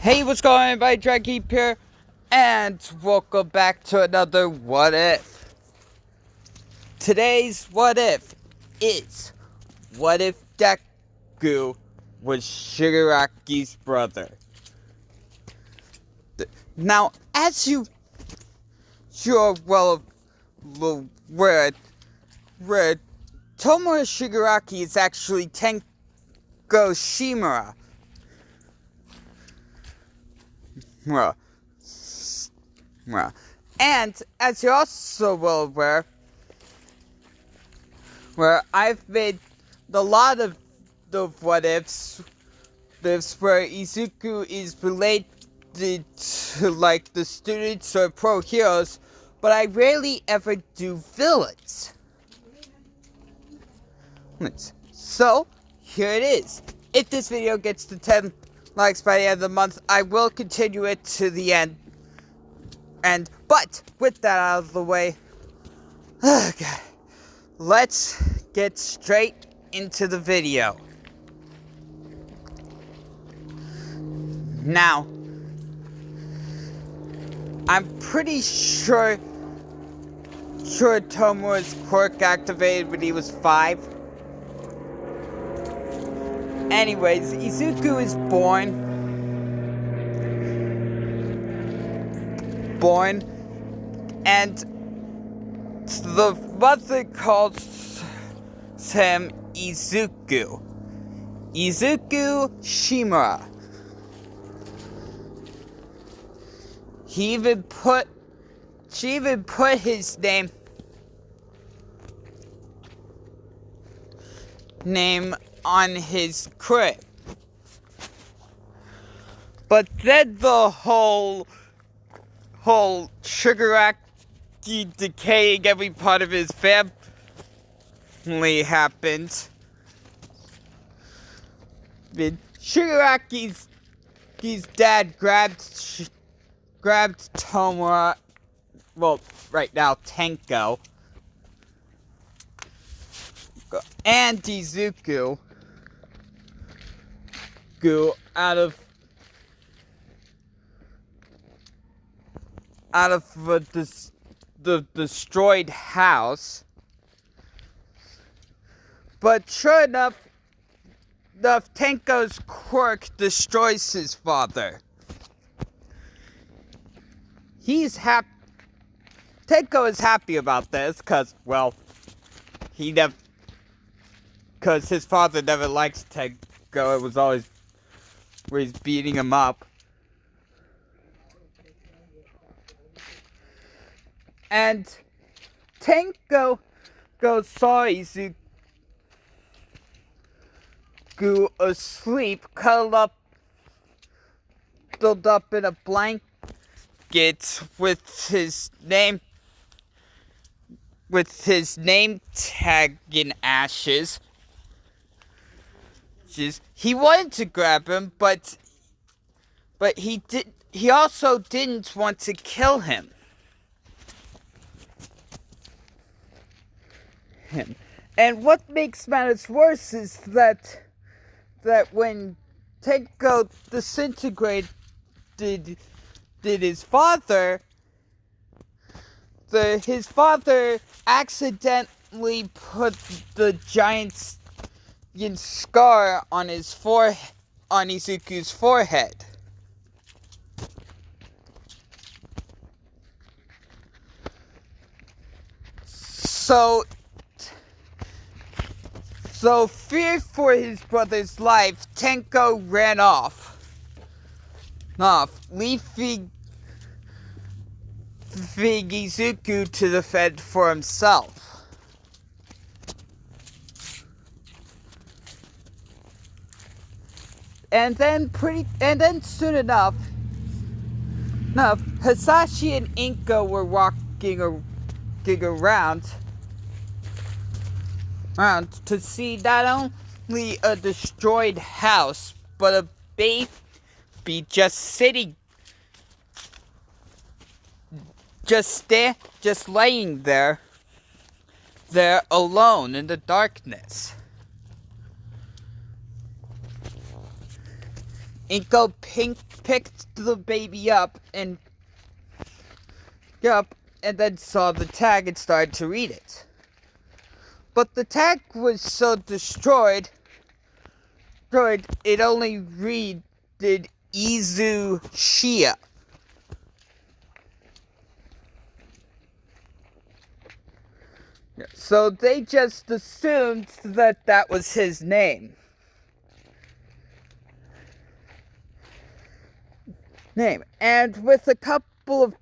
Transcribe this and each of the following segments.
Hey, what's going on, everybody? Draggy here, and welcome back to another What If. Today's What If is, what if Deku was Shigaraki's brother? Now, as you're well aware, Tomura Shigaraki is actually Tenko Shimura. And as you're also well aware, where I've made a lot of the what ifs, where Izuku is related to like the students or pro heroes, but I rarely ever do villains. So here it is. If this video gets to 10 likes by the end of the month, I will continue it to the end. But with that out of the way, okay, let's get straight into the video. Now, I'm pretty sure Tomura's quirk activated when he was 5. Anyways, Izuku is born, and the mother calls him Izuku Shimura. She even put his name on his crib. But then the whole Shigaraki decaying every part of his family happened. Shigaraki's dad grabbed Tomura, well, right now Tenko, and Izuku out of the destroyed house. But sure enough, Tenko's quirk destroys his father. Tenko is happy about this, because his father never liked Tenko. It was always where he's beating him up. And Tenko saw Izuku asleep, cuddled up in a blanket with his name tag in ashes. He wanted to grab him, but he also didn't want to kill him. And what makes matters worse is that when Tenko disintegrated his father, his father accidentally put the giant scar on Izuku's forehead. So fear for his brother's life, Tenko ran off, leaving Izuku to defend for himself. And then soon enough, Hasashi and Inko were walking around to see not only a destroyed house, but a baby just laying there alone in the darkness. Inko picked the baby up and then saw the tag and started to read it. But the tag was so destroyed, it only read Izu Shia. So they just assumed that that was his name. And with a couple of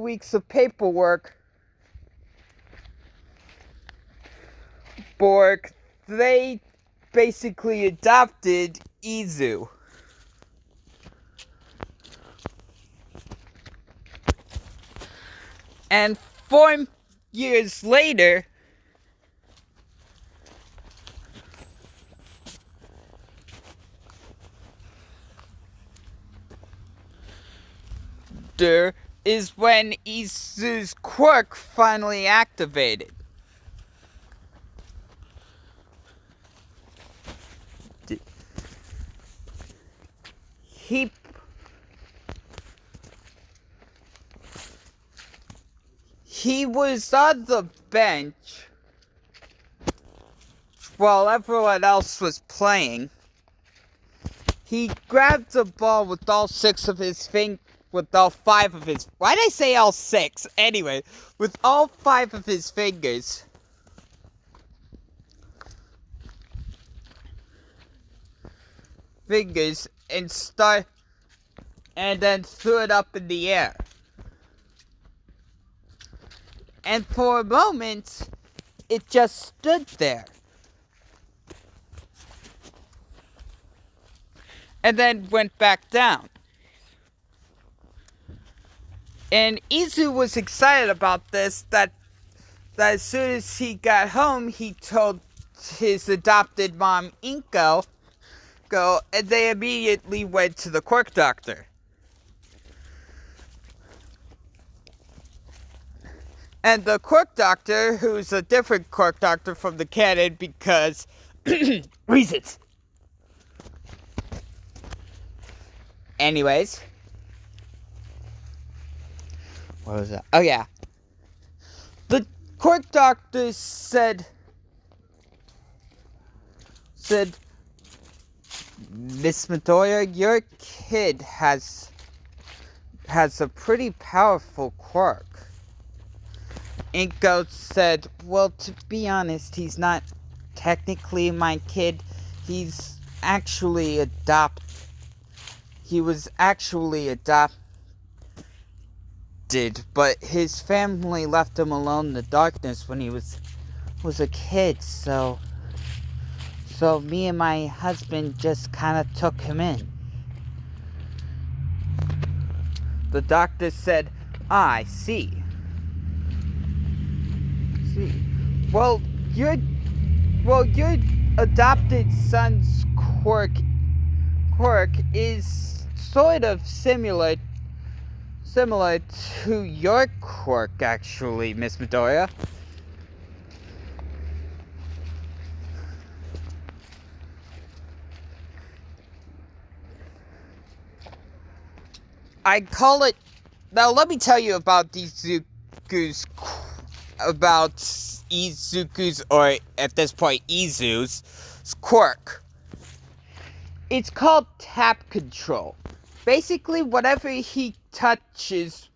weeks of paperwork, they basically adopted Izu. And 4 years later, there is when Izu's quirk finally activated. He was on the bench while everyone else was playing. He grabbed the ball with all 5 of his why did I say all 6? Anyway, with all 5 of his fingers. And then threw it up in the air. And for a moment, it just stood there. And then went back down. And Izu was excited about this, that as soon as he got home, he told his adopted mom, Inko, and they immediately went to the quirk doctor. And the quirk doctor, who's a different quirk doctor from the canon because reasons. Anyways. What was that? Oh yeah. The quirk doctor said, Miss Midoriya, your kid has a pretty powerful quirk. Inko said, well, to be honest, he's not technically my kid. He was actually adopted, but his family left him alone in the darkness when he was a kid, so me and my husband just kind of took him in. The doctor said, I see. Well, your adopted son's quirk is sort of similar to your quirk, actually, Miss Midoriya. I call it. Now, let me tell you about Izuku's, or at this point, Izu's quirk. It's called tap control. Basically, whatever he touches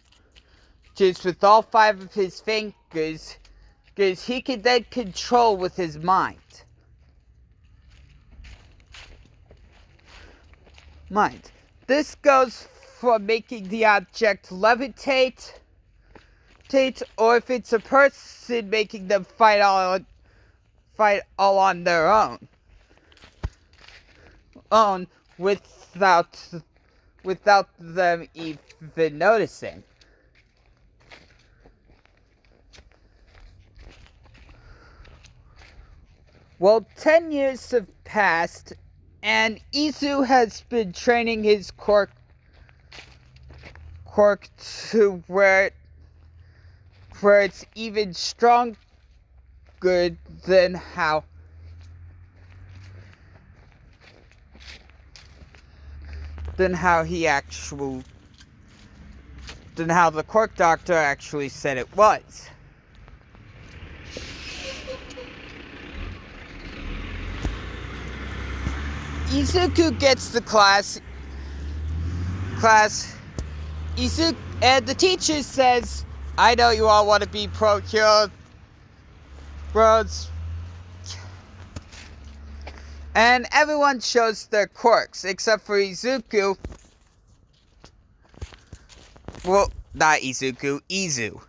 just with all 5 of his fingers, he can then control with his mind. This goes from making the object levitate, or if it's a person, making them fight all on their own without them even noticing. Well, 10 years have passed, and Izu has been training his quirk to where it's even stronger than how than how the quirk doctor actually said it was. Izuku gets the class, Izuku, and the teacher says, I know you all want to be pro-cure bros. And everyone shows their quirks, except for Izuku. Well, not Izuku, Izu.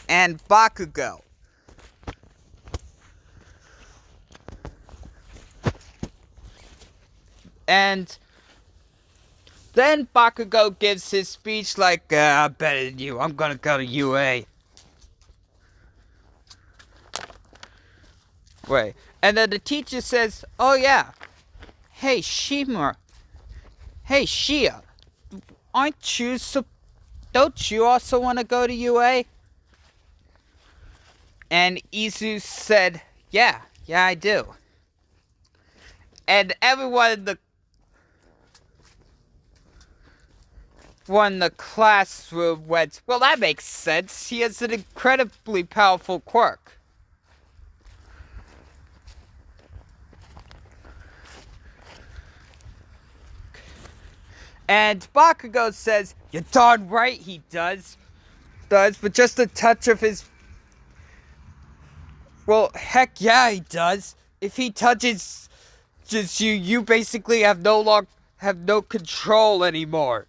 And Bakugo. And then Bakugo gives his speech like, I'm better than you, I'm gonna go to UA. Wait, and then the teacher says, oh yeah, hey Shia, don't you also want to go to UA? And Izu said, yeah, I do. And everyone in the classroom went, well, that makes sense. He has an incredibly powerful quirk. And Bakugo says, you're darn right he does, but just a touch of his... Well, heck yeah, he does. If he touches just you basically have no control anymore.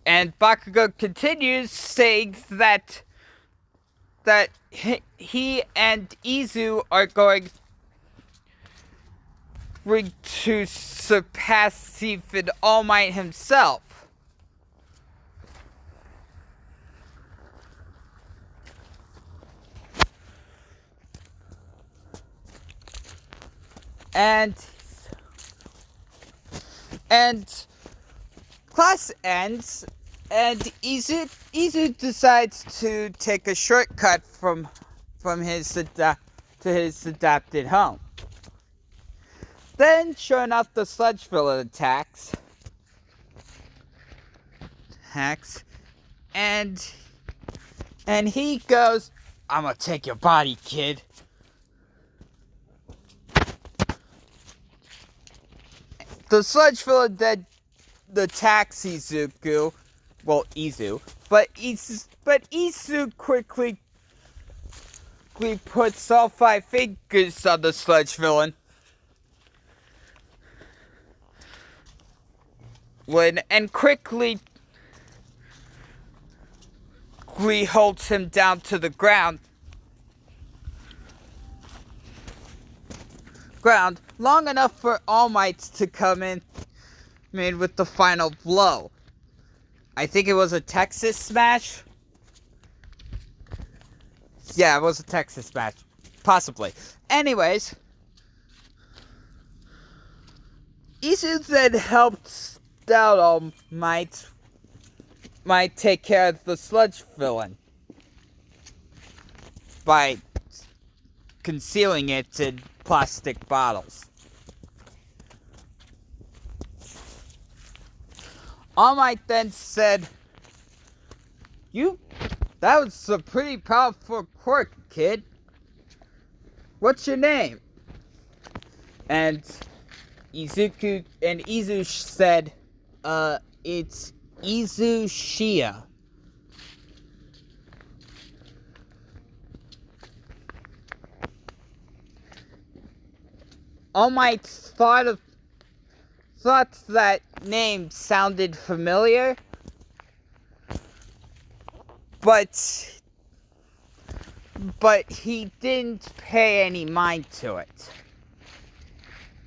And Bakugo continues saying that he and Izu are going to surpass even All Might himself. And class ends, and Izu decides to take a shortcut from his adopted home. Then, sure enough, the sludge villain attacks, and he goes, I'm gonna take your body, kid. The sludge villain then attacks Izuku, well, Izu, but Izu quickly puts all 5 fingers on the sludge villain. And quickly holds him down to the ground long enough for All Might to come in with the final blow. I think it was a Texas smash. Yeah, it was a Texas smash. Possibly. Anyways, Izu then helped out All Might take care of the sludge villain by concealing it in plastic bottles. All Might then said, that was a pretty powerful quirk, kid. What's your name? And Izu said, it's Izu Shia. All Might thought that name sounded familiar, but he didn't pay any mind to it.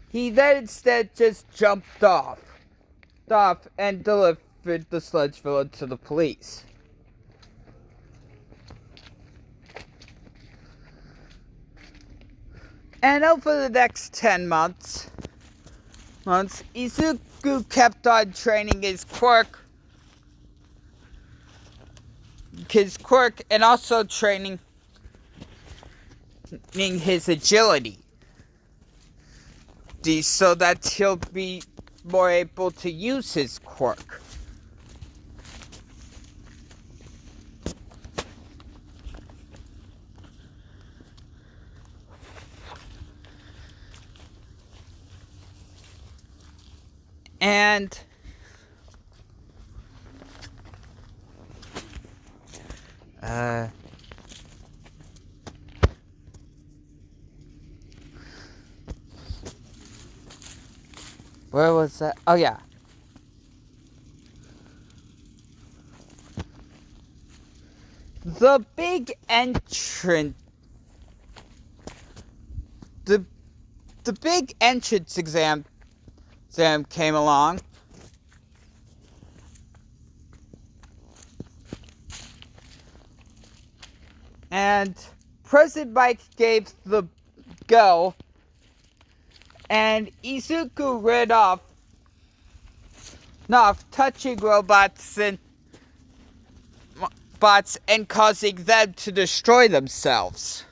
He then instead just jumped off and delivered the sludge villain to the police. And over the next 10 months, Once Izuku kept on training his quirk, and also training his agility, so that he'll be more able to use his quirk. And where was that? Oh yeah. The big entrance the big entrance exam came along. And President Mike gave the go, and Izuku ran off, touching robots and bots and causing them to destroy themselves.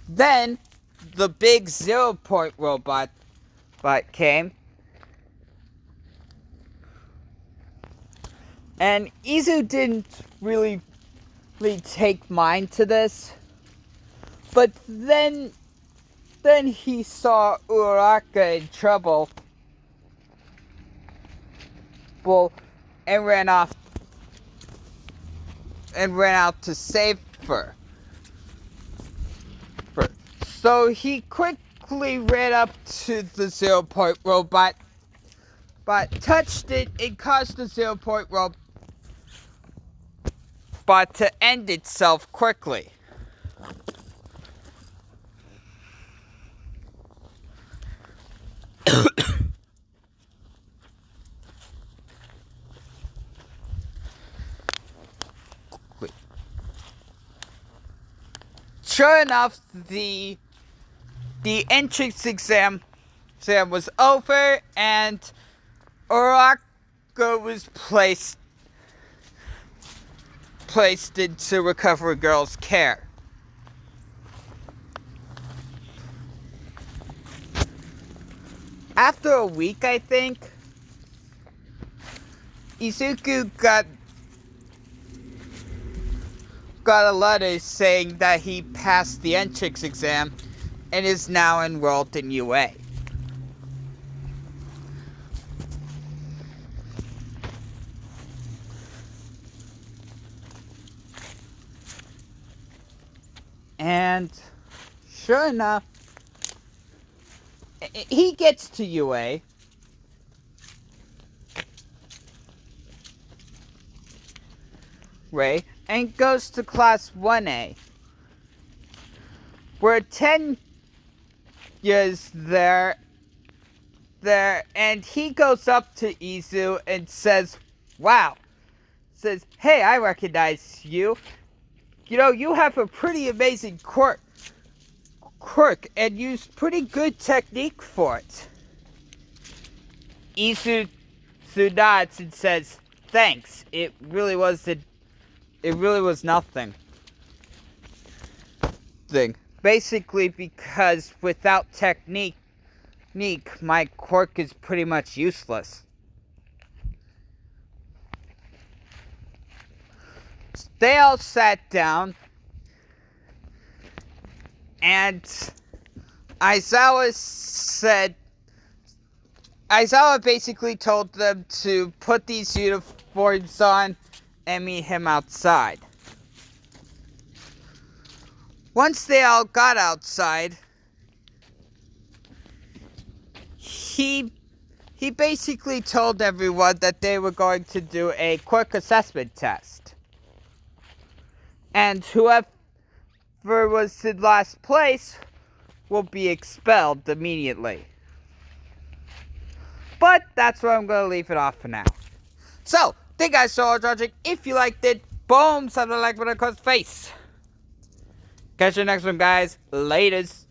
Then the big 0 Point robot came, and Izu didn't really take mind to this, but then he saw Uraraka in trouble, and ran out to save her. So he quickly ran up to the 0 Point robot, touched it, and caused the 0 Point robot to end itself quickly. Sure enough, the entrance exam was over, and Uraraka was placed into Recovery Girl's care. After a week, I think, Izuku got a letter saying that he passed the entrance exam and is now enrolled in UA. And sure enough, he gets to UA. And goes to class 1A, where 10 years there, and he goes up to Izu and says, "Wow," says, "Hey, I recognize you. You know, you have a pretty amazing quirk, and use pretty good technique for it." Izu nods and says, "Thanks. It really was nothing. Basically, because without technique, my quirk is pretty much useless." They all sat down, and Aizawa basically told them to put these uniforms on and meet him outside. Once they all got outside, he basically told everyone that they were going to do a quirk assessment test. And whoever was in last place will be expelled immediately. But that's where I'm going to leave it off for now. So, thank you guys so much for watching. If you liked it, boom, something like button across the face. Catch you next one, guys. Laters.